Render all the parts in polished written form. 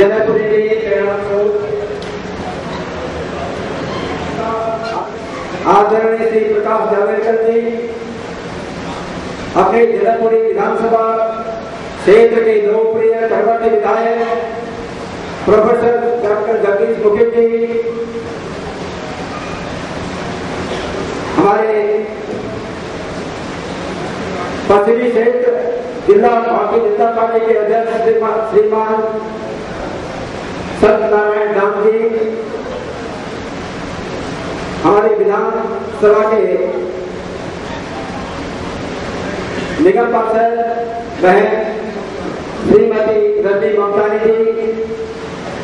जनकपुरी के प्रेरणा स्रोत आदरणीय श्री प्रकाश जावड़ेकर जी अपने जनकपुरी विधानसभा क्षेत्र के लोकप्रिय कर्मठ विधायक प्रोफेसर डॉक्टर जगदीश मुखी जी, हमारे पश्चिमी क्षेत्र जिला भारतीय जनता पार्टी के अध्यक्ष श्रीमान सत्यनारायण दाम जी, हमारे विधानसभा के निगम पार्षद बहन श्रीमती रजनी ममतानी जी,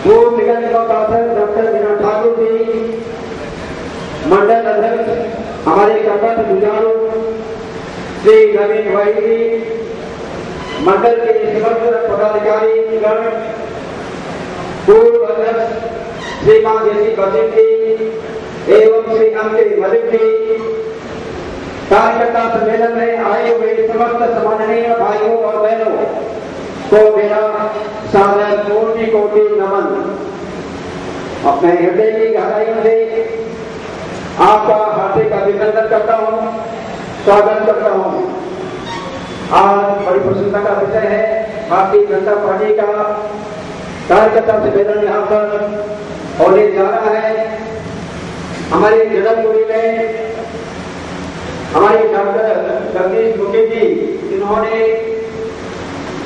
पूर्व निगम पार्षद डॉक्टर मीना ठाकुर जी, मंडल अध्यक्ष हमारे कर्मठ जुझारू श्री नवीन भाई जी, मंडल के समस्त पदाधिकारी गण, पूर्व अध्यक्ष श्रीमान जयसी बसिन जी एवं श्री अंकित मलिक जी, कार्यकर्ता सम्मेलन में आए हुए समस्त सम्माननीय भाइयों और बहनों को मेरा सादर कोटि कोटि नमन। अपने हृदय की गहराइयों से आपका हार्दिक अभिनंदन करता हूँ, स्वागत करता हूँ। आज बड़ी प्रसन्नता का विषय है, भारतीय जनता पार्टी का कार्यकर्ता सम्मेलन यहाँ पर होने जा रहा है। हमारे जनकपुरी में हमारे डॉक्टर जगदीश मुखी जी, जिन्होंने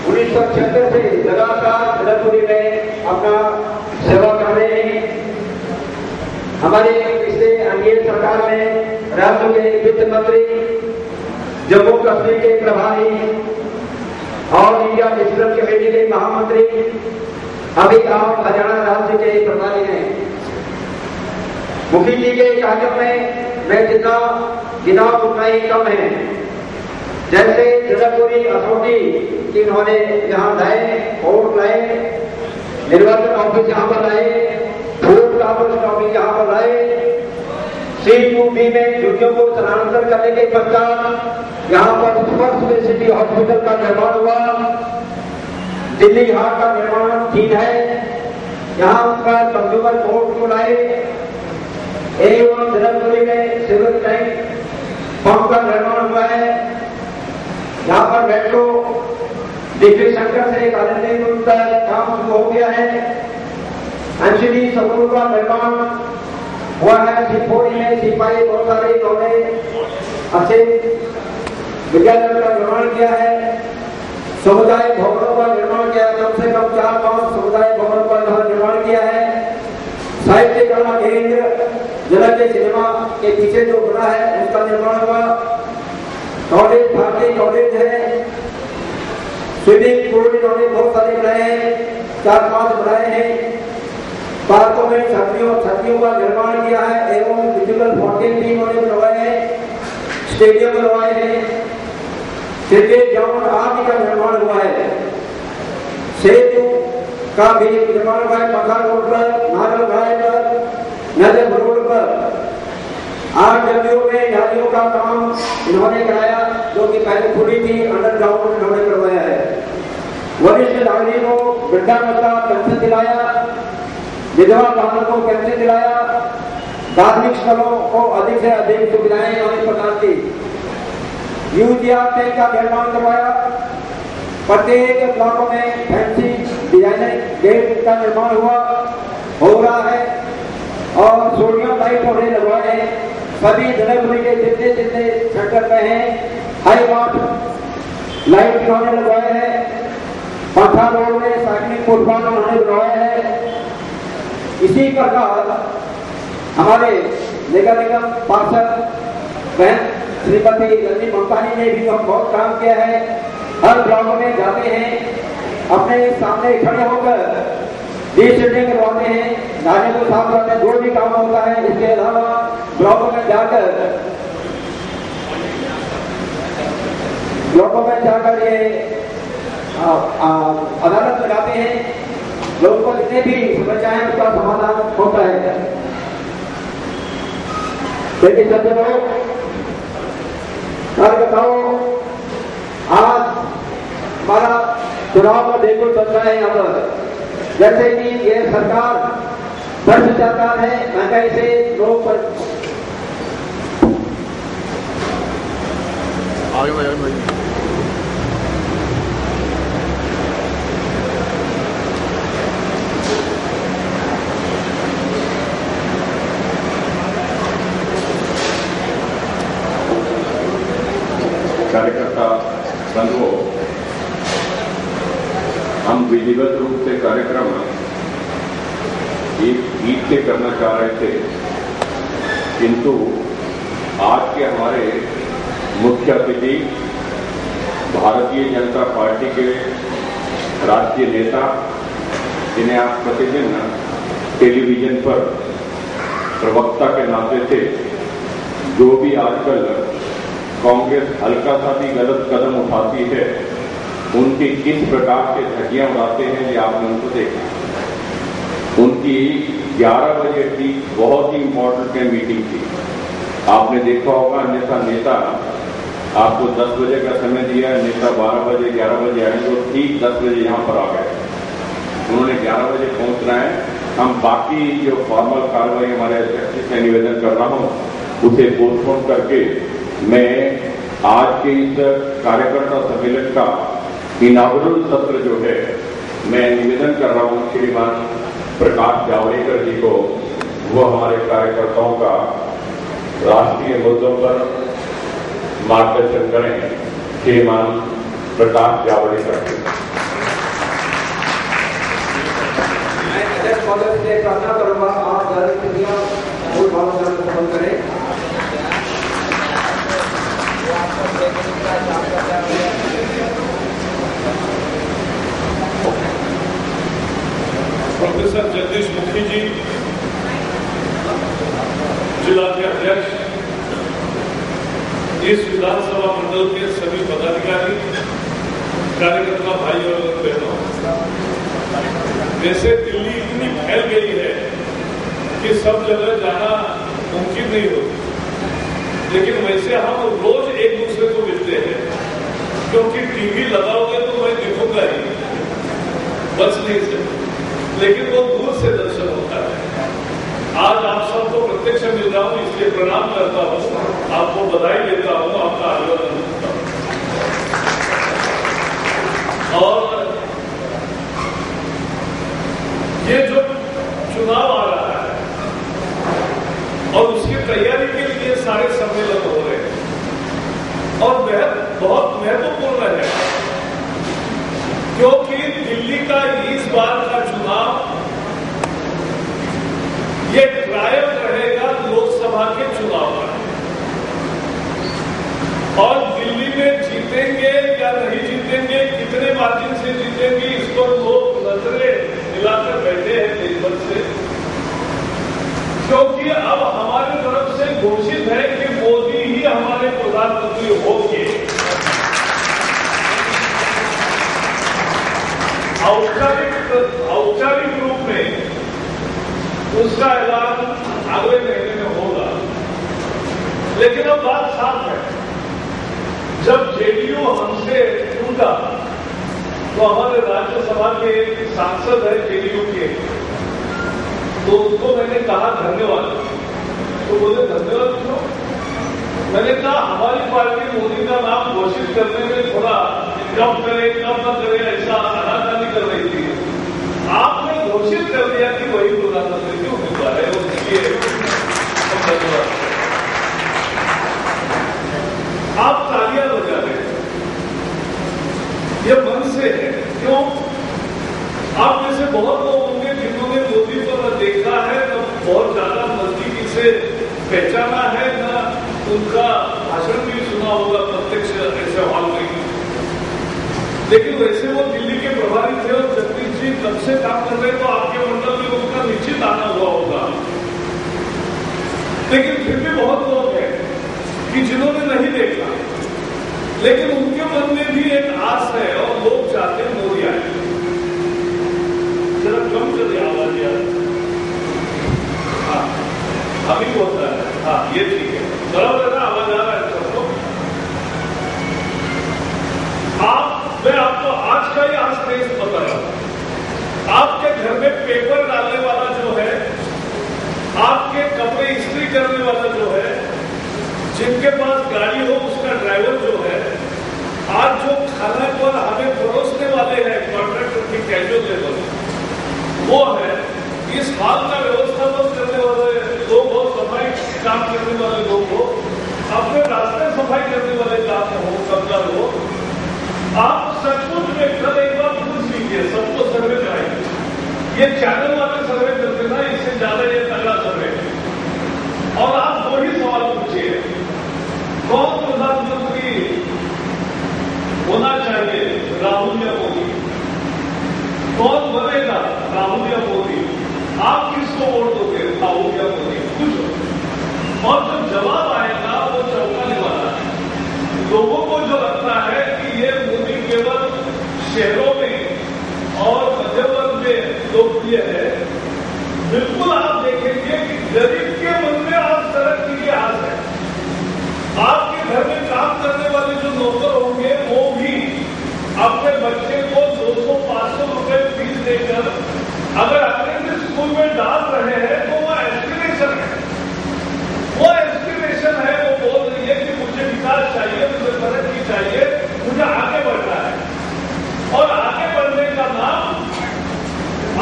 1976 से लगातार जनकपुरी में अपना सेवा कर रहे हैं। हमारे पिछले एनडीए सरकार में राज्य के वित्त मंत्री, जम्मू कश्मीर के प्रभारी और इंडिया डिजिटल कमेटी के महामंत्री, अभी आप हरियाणा राज्य के प्रभारी हैं। मुखी जी के कार्यों में मैं जितना गिना उतना ही कम है। जैसे जनकपुरी असोटी इन्होंने यहाँ लाए, वोट लाए, निर्वाचन ऑफिस यहाँ पर लाए, फूड कॉर्पोरेशन ऑफिस यहाँ पर लाए, C2B में ड्यूटियों को स्थानांतरण करने के पश्चात यहाँ पर सुपर स्पेशलिटी हॉस्पिटल का निर्माण हुआ। दिल्ली हाट का निर्माण 3 है, यहाँ पर कंज्यूमर कोर्ट को लाए एवं जनकपुरी में सिविल टैंक पंप का निर्माण हुआ है। यहाँ पर मेट्रो डिग्री शंकर से कालिंदी तक काम शुरू हो गया है। अंशुली स्कूल का निर्माण हुआ है। सिपोरी में सिपाही बहुत सारे इन्होंने अच्छे विद्यालयों का निर्माण किया है। समुदाय भवनों का निर्माण किया है, कम से कम 4-5 समुदाय भवनों का यहाँ निर्माण किया है। साहित्य कला केंद्र जनक के सिनेमा के पीछे जो बना है उसका निर्माण हुआ। कॉलेज भारतीय कॉलेज है, स्विमिंग पूल इन्होंने बहुत सारे बनाए हैं, 4-5 बनाए हैं। पार्कों में छतरियों का निर्माण किया है एवं म्यूजिकल फाउंटेन भी इन्होंने बनवाए हैं, स्टेडियम बनवाए हैं, क्रिकेट ग्राउंड आदि का निर्माण हुआ है। सेतु का भी निर्माण हुआ है, पखा रोड पर, नागलघाट पर, नजर रोड पर। 8 जगहों में नालियों का काम इन्होंने कराया, जो कि पहले खुली थी, अंडरग्राउंड इन्होंने करवाया है। वरिष्ठ नागरिकों को वृद्धावस्था पेंशन दिलाया, विधवा बहनों को पेंशन दिलाया, धार्मिक स्थलों को अधिक से अधिक सुविधाएं इन्होंने प्रदान की। यूजीआर टैंक का निर्माण करवाया। प्रत्येक ब्लॉकों में फैंसी डिजाइनर गेट का निर्माण हो रहा है और सोडियम लाइट होने लगवाए हैं। सभी जनकपुरी के जितने सेक्टर में हैं, हाई वाट लाइट इन्होंने लगवाए हैं। पठा रोड में साइकिलिंग फुटपाथ उन्होंने बनवाया है। इसी प्रकार हमारे निगम पार्षद बहन श्रीमती रजनी ममतानी ने भी बहुत काम किया है। हर ब्लॉक में जाते हैं, अपने सामने खड़े होकर डिशेडिंग करवाते हैं, नाले को साफ करते हैं, जो भी काम होता है। इसके अलावा ब्लॉकों में जाकर ये अदालत लगाते हैं। लोगों को जितने भी समस्याएं हैं उसका समाधान होता है। लेकिन सज्जनों, कार्यकर्ताओं, आज हमारा चुनाव का देखो चल रहा है। यहाँ पर जैसे कि ये सरकार भ्रष्टाचार है, महंगाई से लोग पर कार्यकर्ता बंधुओं, हम विधिवत रूप से कार्यक्रम एक ईद से करना चाह रहे थे, किंतु आज के हमारे मुख्य अतिथि भारतीय जनता पार्टी के राष्ट्रीय नेता, जिन्हें आप प्रतिदिन टेलीविजन पर प्रवक्ता के नाते से जो भी आजकल कांग्रेस हल्का सा भी गलत कदम उठाती है, उनकी किस प्रकार से धज्जियां उड़ाते हैं, ये आपने उनको देखा। उनकी 11 बजे की बहुत ही इंपॉर्टेंट मीटिंग थी, आपने देखा होगा। अन्यथा नेता आपको 10 बजे का समय दिया, नेता 12 बजे 11 बजे आए तो ठीक 10 बजे यहां पर आ गए। उन्होंने 11 बजे पहुंचना है। हम बाकी जो फॉर्मल कार्रवाई हमारे अध्यक्ष से निवेदन कर रहा हूं, उसे पोस्टपोन करके मैं आज के इस कार्यकर्ता सम्मेलन का इनागुरल सत्र जो है, मैं निवेदन कर रहा हूं श्रीमान प्रकाश जावड़ेकर जी को, वो हमारे कार्यकर्ताओं का राष्ट्रीय मुद्दों पर मार्गदर्शन करें। श्रीमान प्रकाश जावड़ेकर जी। मैं अध्यक्ष महोदय से प्रार्थना करूंगा, आप मूल भावना से संबंध करें। प्रोफेसर जगदीश मुखी जी, जिला के अध्यक्ष, इस विधानसभा मंडल के सभी पदाधिकारी, कार्यकर्ता भाई और बहनों, जैसे दिल्ली इतनी फैल गई है कि सब जगह जाना मुमकिन नहीं होती, लेकिन वैसे हम रोज एक दूसरे को मिलते हैं, क्योंकि टीवी लगाओगे तो मैं दिखूंगा ही, बच नहीं सकता, लेकिन वो दूर से दर्शन होता है। आज आप सबको प्रत्यक्ष मिल रहा हूं, इसलिए प्रणाम करता हूं, आपको बधाई देता हूं, आपका अभिनंदन करता हूं। और ये जो चुनाव आ रहा है और उसकी तैयारी के लिए सारे सम्मेलन हो रहे हैं, और बहुत महत्वपूर्ण है, क्योंकि दिल्ली का इस बार का चुनाव ये ट्रायल रहेगा लोकसभा के चुनाव का, और दिल्ली में जीतेंगे या नहीं जीतेंगे, कितने मार्जिन से जीतेंगे, इस पर लोग नजरें मिलाकर बैठे हैं देशभर से, क्योंकि अब हमारी तरफ से घोषित है कि मोदी ही हमारे प्रधानमंत्री होंगे। औपचारिक रूप में उसका ऐलान अगले महीने में होगा, लेकिन अब बात साफ है, जब जेडीयू हमसे टूटा तो हमारे राज्यसभा के सांसद है जेडीयू के, तो उनको मैंने कहा धन्यवाद, तो बोले धन्यवाद क्यों? मैंने कहा हमारी पार्टी मोदी का नाम घोषित करने में थोड़ा कब करे कब न करे ऐसा आनाकानी कर रही थी, आपने घोषित कर दिया कि वही प्रधानमंत्री की उम्मीदवार है, उसके धन्यवाद। आप तालियां बजा रहे हैं, ये मन से है, क्यों? आप में से बहुत लोग होंगे जिन्होंने मोदी को न देखा है, न बहुत ज्यादा नजदीकी से पहचाना है, न उनका भाषण भी सुना होगा प्रत्यक्ष ऐसे हॉल में, लेकिन वैसे वो दिल्ली के प्रभारी थे और जगदीश जी कब से काम कर रहे, तो आपके मंडल में उनका निश्चित आना हुआ होगा, लेकिन फिर भी बहुत लोग हैं कि जिन्होंने नहीं देखा, लेकिन उनके मन में भी एक आस है और लोग चाहते हैं मोदी आए। जरा कम कर दिया आवाज यार, हाँ अभी होता है, हाँ ये ठीक है, बराबर है, आवाज आ रहा है सबको। मैं आपको आज का ही आज तेज बता रहा हूं, आपके घर में पेपर डालने वाला जो है, आपके कपड़े इस्त्री करने वाला जो है, जिनके पास गाड़ी हो उसका ड्राइवर जो है, आज जो खाना पर हमें परोसने वाले हैं कॉन्ट्रैक्टर की कैजुअल लेबर, वो है। इस हाल का व्यवस्थापन करने वाले लोग हो, सफाई काम करने वाले लोग हो, अपने रास्ते सफाई करने वाले काम हो, कब्जा हो, आप सचमुच में कल एक बार खुद सीखिए, सबको सर्वे कराइए। ये चैनल वाले सर्वे करते ना, इससे ज्यादा ये तगड़ा सर्वे। और आप दो ही सवाल पूछिए, कौन प्रधानमंत्री होना चाहिए, राहुल या मोदी? कौन बनेगा, राहुल या मोदी? आप किसको वोट दोगे, राहुल या मोदी? पूछो। और जो जवाब आएगा वो चौंकाने वाला है। लोगों को जो लगता है कि ये मोदी केवल शहरों में और मध्य वर्ग में लोकप्रिय है, बिल्कुल आप देखेंगे कि गरीब के मन में आज तरक्की की आस है। आपके घर में काम करने वाले जो नौकर होंगे वो भी अपने बच्चे को 200-500 रुपए फीस देकर अगर अंग्रेजी स्कूल में डाल रहे हैं तो वो एस्पिरेशन है। वो एस्पिरेशन है, वो बोल रही है कि मुझे विकास चाहिए, मुझे तरक्की चाहिए, मुझे आगे बढ़ना है। और आगे बढ़ने का नाम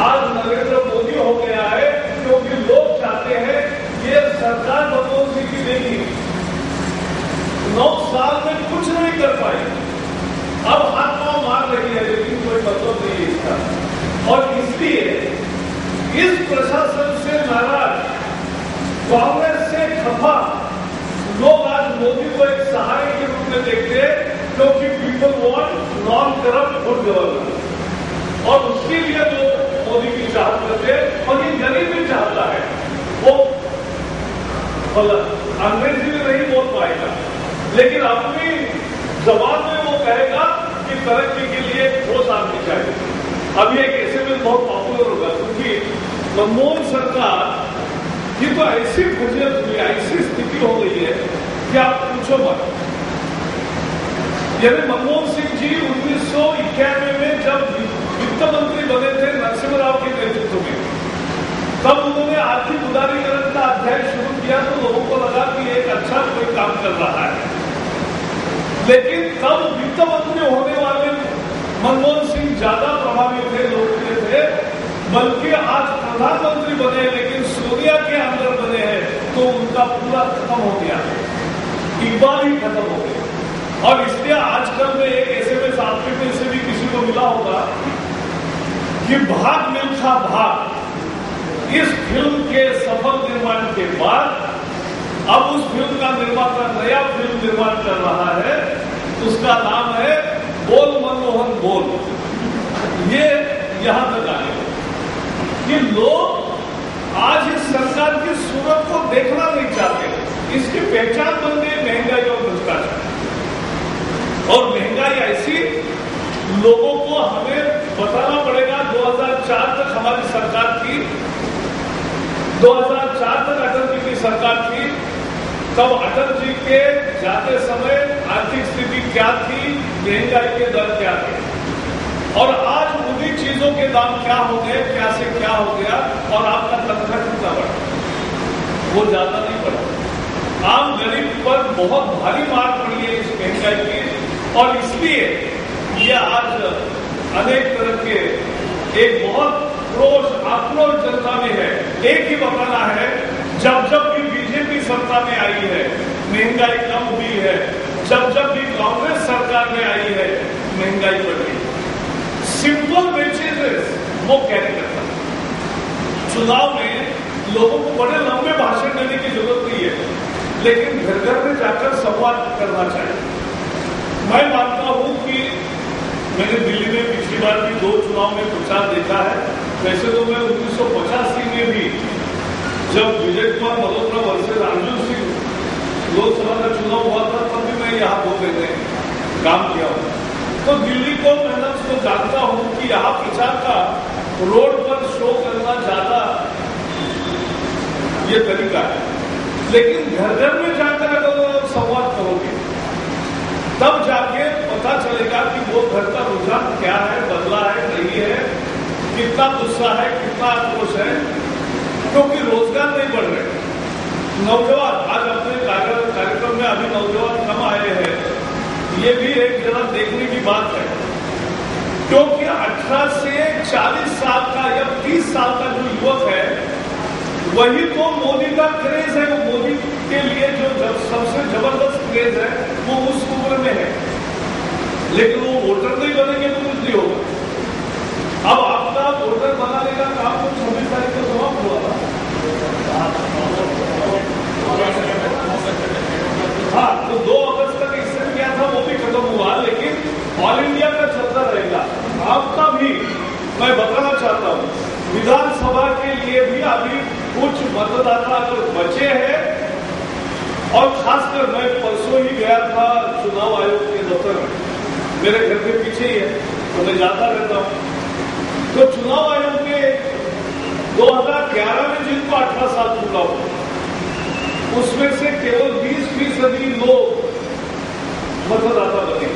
आज नरेंद्र मोदी हो गया है, क्योंकि लोग चाहते हैं ये सरकार मनमोहन सिंह की देगी, 9 साल में कुछ नहीं कर पाई, अब हाथ पांव मार रही है, लेकिन कोई मतलब नहीं है इसका। और इसलिए इस प्रशासन से नाराज, कांग्रेस से खफा लोग आज मोदी को एक सहारे के रूप में देखते हैं, क्योंकि people want non corrupt good governance. और उसके लिए जो मोदी की चाहत करते हैं, और ये गरीब भी चाहता है, वो अंग्रेजी में नहीं बोल पाएगा, लेकिन अपनी जबान में वो कहेगा कि तरक्की के लिए ठोस आदमी चाहिए। अब ये एक ऐसे में बहुत पॉपुलर होगा, क्योंकि मनमोहन सरकार की तो ऐसी फजियत हुई, ऐसी स्थिति हो गई है कि आप पूछो मत। यानी मनमोहन सिंह जी 1991 में जब वित्त मंत्री बने थे नरसिम्हा राव के नेतृत्व में, तब उन्होंने आर्थिक उदारीकरण का अध्याय शुरू किया, तो लोगों को लगा कि एक अच्छा कोई काम कर रहा है। लेकिन तब वित्त मंत्री होने वाले मनमोहन सिंह ज्यादा प्रभावी थे, लोकप्रिय थे, बल्कि आज प्रधानमंत्री बने, लेकिन सोनिया के अंदर बने हैं, तो उनका पूरा खत्म हो गया, इकबाल ही खत्म हो गया। और इसलिए आजकल में एक एसएमएस आपके में से भी किसी को मिला होगा कि भाग मिल्खा भाग, इस फिल्म के सफल निर्माण के बाद अब उस फिल्म का निर्माता नया फिल्म निर्माण कर रहा है, उसका नाम है बोल मनमोहन बोल। ये यहां तक आए कि लोग आज इस सरकार की सूरत को देखना नहीं चाहते। इसकी पहचान बन गई महंगाई और भ्रष्टाचार। और महंगाई ऐसी, लोगों को हमें बताना पड़ेगा। 2004 तक हमारी सरकार थी, 2004 तक अटल जी की सरकार थी, तब अटल जी के जाते समय आर्थिक स्थिति क्या थी, महंगाई के दर क्या थे, और आज उन्हीं चीजों के दाम क्या हो गए, क्या से क्या हो गया, और आपका तनख्वाह कितना बढ़ा? वो ज्यादा नहीं बढ़ा। आम गरीब पर बहुत भारी मार पड़ी है इस महंगाई की, और इसलिए ये आज अनेक तरह के एक बहुत आक्रोश जनता में है। एक ही बहाना है, जब जब भी बीजेपी सत्ता में आई है महंगाई कम हुई है, जब जब भी कांग्रेस सरकार में आई है महंगाई बढ़ गई। सिंपल मैसेजेस वो कैरी करता है। चुनाव में लोगों को बड़े लंबे भाषण देने की जरूरत नहीं है, लेकिन घर घर में जाकर संवाद करना चाहिए। मैं मानता हूं कि मैंने दिल्ली में पिछली बार भी 2 चुनाव में प्रचार देखा है। वैसे तो मैं 1985 में भी, जब विजय कुमार मल्होत्रा वर्सेस अर्जुन सिंह लोकसभा का चुनाव हुआ था, तब भी मैं यहाँ 2 महीने काम किया हूँ। तो दिल्ली को मैं तो जानता हूँ कि यहाँ प्रचार का रोड पर शो करना ज्यादा ये तरीका है, लेकिन घर घर में जाकर अगर संवाद करोगे तब जाके पता चलेगा कि वो घर का रुझान क्या है, बदला है, नहीं है, कितना गुस्सा है, कितना आक्रोश है, क्योंकि रोजगार नहीं बढ़ रहे। नौजवान आज अपने कार्यक्रम में अभी नौजवान कम आए हैं, ये भी एक जरा देखने की बात है, क्योंकि 18 से 40 साल का या 30 साल का जो युवक है वही तो मोदी का क्रेज है। वो मोदी के लिए जो सबसे जबरदस्त क्रेज है वो उस उम्र में है, लेकिन वो वोटर नहीं बनेंगे तो कुछ नहीं होगा। अब आपका वोटर बनाने का काम तो 26 तारीख को समाप्त हुआ था। हाँ, तो 2 अगस्त तक इससे क्या था वो भी खत्म हुआ, लेकिन ऑल इंडिया का चलता रहेगा। आपका भी मैं बताना चाहता हूँ, विधानसभा के लिए भी अभी कुछ मतदाता अगर बचे हैं, और खासकर मैं परसों ही गया था चुनाव आयोग के दफ्तर में, मेरे घर के पीछे ही है तो मैं जाता रहता हूँ। तो चुनाव आयोग के 2011 में जिनको 18 साल पूरा हुआ, उसमें से केवल 20% लोग मतदाता बने।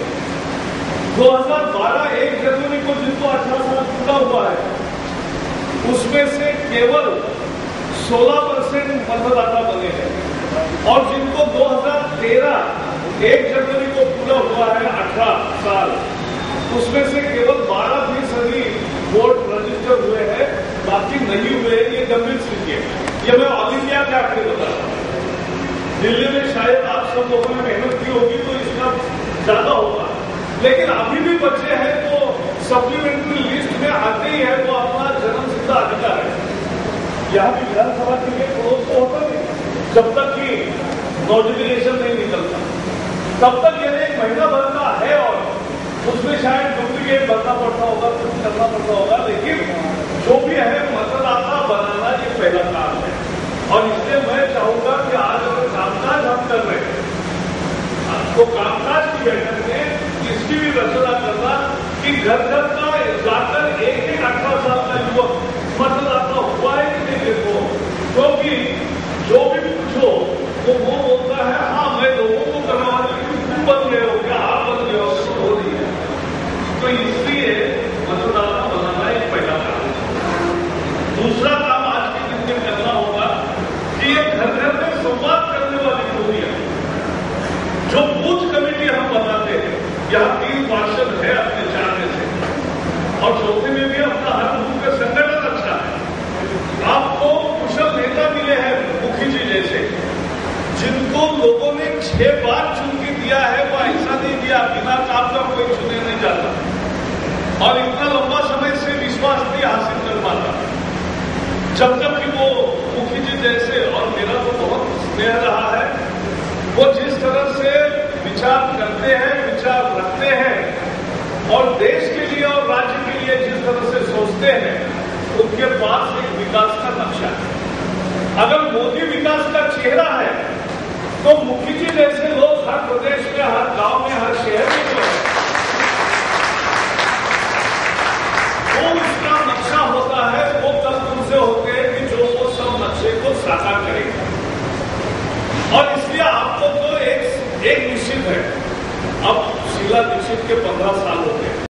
2012 1 जनवरी को जिनको 18 साल पूरा हुआ है, उसमें से केवल 16% मतदाता बने हैं, और जिनको 2013 1 जनवरी को पूरा हुआ है 18 साल, उसमें से केवल 12% वोट रजिस्टर हुए हैं, बाकी नहीं हुए। ये गंभीर स्थिति है। ये मैं ऑल इंडिया के आंकड़े बता रहा हूं। दिल्ली में शायद आप सब लोगों ने मेहनत की होगी तो इसका ज्यादा होगा, लेकिन अभी भी बच्चे हैं तो सप्लीमेंट्री लिस्ट में आते ही है, तो अपना जन्मसिद्ध अधिकार है। यहाँ भी विधानसभा के लिए क्लोज तो होता नहीं जब तक कि नोटिफिकेशन नहीं निकलता, तब तक ये 1 महीना भर का है, और उसमें शायद डुप्लीकेट भरना पड़ता होगा, कुछ करना पड़ता होगा, लेकिन जो भी है मतदाता बनाना ये पहला काम है। और इसलिए मैं चाहूंगा कि आज अगर कामकाज हम कर रहे हैं तो कामकाज की बैठक में इसकी भी रचना करना कि घर घर का जाकर एक 18 साल का युवक मतदाता हुआ है कि नहीं देखो, क्योंकि जो भी पूछो वो बोलता है हाँ मैं लोगों को करवा तुम बन गए हो क्या, आप बन गए हो, हो रही है। तो इसलिए मतदाता बनाना एक पहला काम है। दूसरा काम आज के दिन में करना होगा कि ये घर घर में संवाद करने वाली होती है। जो बूथ कमेटी हम बनाते हैं, यहाँ 3 पार्षद है अपने चाहने से, और चौथे में भी अपना हर बूथ का संगठन अच्छा है। आपको कुशल नेता मिले हैं मुखी जी जैसे, जिनको लोगों ने 6 बार चुन के दिया है, वो ऐसा नहीं दिया बिना काम का कोई चुने नहीं जाता, और इतना लंबा समय से विश्वास नहीं हासिल कर पाता। जब तक कि वो मुखी जी जैसे, और मेरा तो बहुत स्नेह रहा है, वो जिस तरह से विचार करते हैं, विचार रखते हैं, और देश के लिए और राज्य के लिए जिस तरह से सोचते हैं, उनके पास एक विकास का नक्शा है। अगर मोदी विकास का चेहरा है तो मुखी जी जैसे लोग हर प्रदेश में, हर गांव में, हर शहर में जो है वो उसका नक्शा होता है, वो कल तुमसे होते हैं कि जो वो सब नक्शे को साकार करेगा। और इसलिए आपको तो एक निश्चित है, अब शीला दीक्षित के 15 साल होते